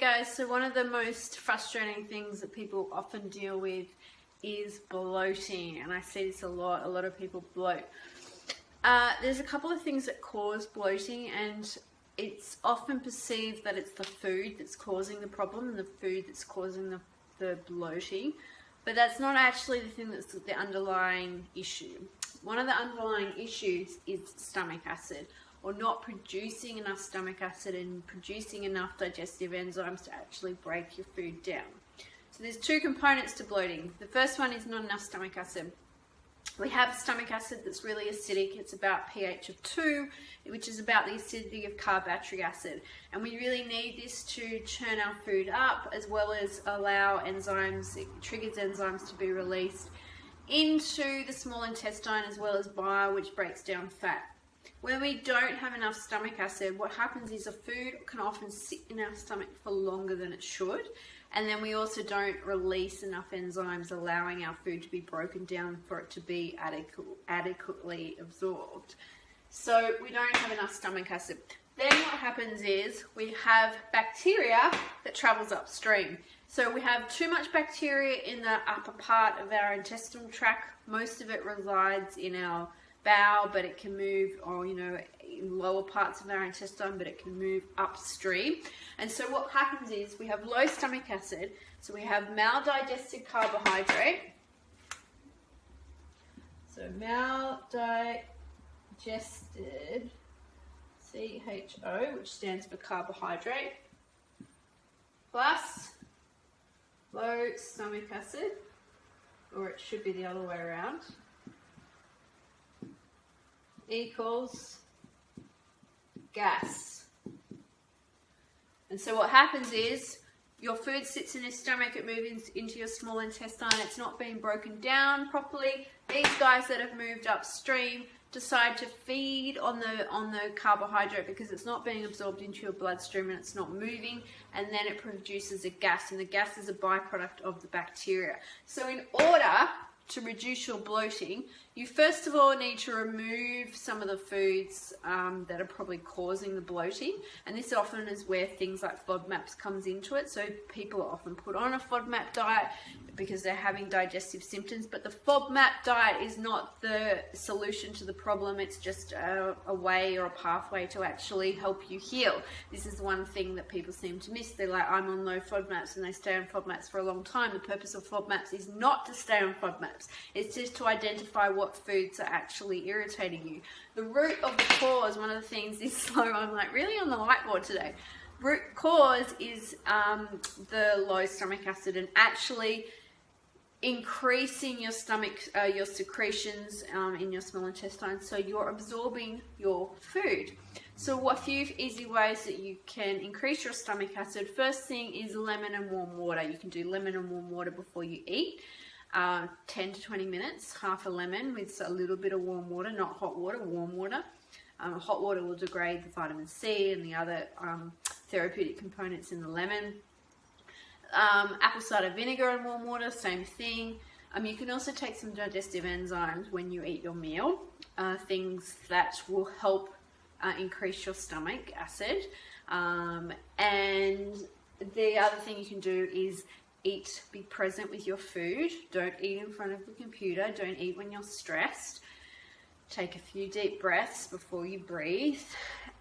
guys, so one of the most frustrating things that people often deal with is bloating, and I see this a lot of people bloat. There's a couple of things that cause bloating, and it's often perceived that it's the food that's causing the problem and the food that's causing the bloating, but that's not actually the thing that's the underlying issue. One of the underlying issues is stomach acid, or not producing enough stomach acid and producing enough digestive enzymes to actually break your food down. So there's two components to bloating. The first one is not enough stomach acid. We have stomach acid that's really acidic. It's about pH of 2, which is about the acidity of carboxylic acid. And we really need this to churn our food up, as well as allow enzymes, it triggers enzymes to be released into the small intestine, as well as bile, which breaks down fat. When we don't have enough stomach acid, what happens is a food can often sit in our stomach for longer than it should, and then we also don't release enough enzymes allowing our food to be broken down for it to be adequately absorbed. So we don't have enough stomach acid. Then what happens is we have bacteria that travels upstream. So we have too much bacteria in the upper part of our intestinal tract. Most of it resides in our bowel, but it can move, or in lower parts of our intestine, but it can move upstream. And so what happens is we have low stomach acid, so we have maldigested carbohydrate. So maldigested CHO, which stands for carbohydrate, plus low stomach acid, or it should be the other way around, equals gas. And so what happens is your food sits in your stomach, it moves into your small intestine, it's not being broken down properly. These guys that have moved upstream decide to feed on the carbohydrate because it's not being absorbed into your bloodstream and it's not moving, and then it produces a gas, and the gas is a byproduct of the bacteria. So in order to reduce your bloating, you first of all need to remove some of the foods that are probably causing the bloating, and this often is where things like FODMAPs comes into it. So people are often put on a FODMAP diet because they're having digestive symptoms, but the FODMAP diet is not the solution to the problem. It's just a way or a pathway to actually help you heal. This is one thing that people seem to miss. They're like, I'm on low FODMAPs, and they stay on FODMAPs for a long time. The purpose of FODMAPs is not to stay on FODMAPs. It's just to identify what foods are actually irritating you. The root of the cause, one of the things is slow, I'm like really on the whiteboard today. Root cause is the low stomach acid, and actually increasing your stomach, your secretions in your small intestine, so you're absorbing your food. So a few easy ways that you can increase your stomach acid. First thing is lemon and warm water. You can do lemon and warm water before you eat. 10 to 20 minutes, half a lemon with a little bit of warm water, not hot water, warm water. Hot water will degrade the vitamin C and the other therapeutic components in the lemon. Apple cider vinegar and warm water, same thing. You can also take some digestive enzymes when you eat your meal, things that will help increase your stomach acid. And the other thing you can do is eat, be present with your food. Don't eat in front of the computer. Don't eat when you're stressed. Take a few deep breaths before you breathe,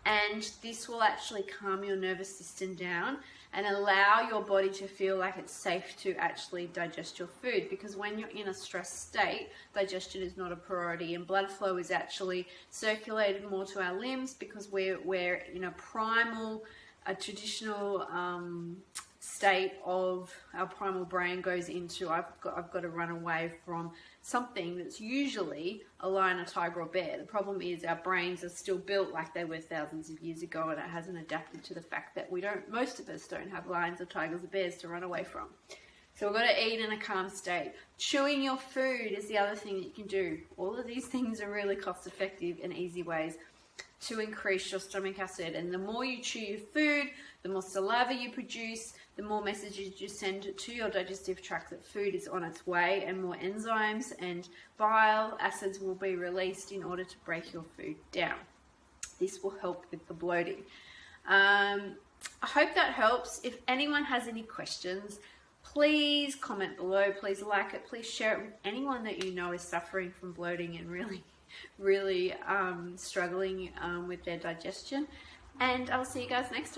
and this will actually calm your nervous system down and allow your body to feel like it's safe to actually digest your food, because when you're in a stressed state, digestion is not a priority, and blood flow is actually circulated more to our limbs because we're in a primal, a traditional state of our primal brain goes into I've got to run away from something that's usually a lion, a tiger, or bear. The problem is our brains are still built like they were thousands of years ago, and it hasn't adapted to the fact that most of us don't have lions or tigers or bears to run away from. So we've got to eat in a calm state. Chewing your food is the other thing that you can do. All of these things are really cost effective and easy ways to increase your stomach acid, and the more you chew your food, the more saliva you produce, the more messages you send to your digestive tract that food is on its way, and more enzymes and bile acids will be released in order to break your food down. This will help with the bloating. I hope that helps. If anyone has any questions, please comment below, please like it, please share it with anyone that you know is suffering from bloating and really struggling with their digestion. And I'll see you guys next time.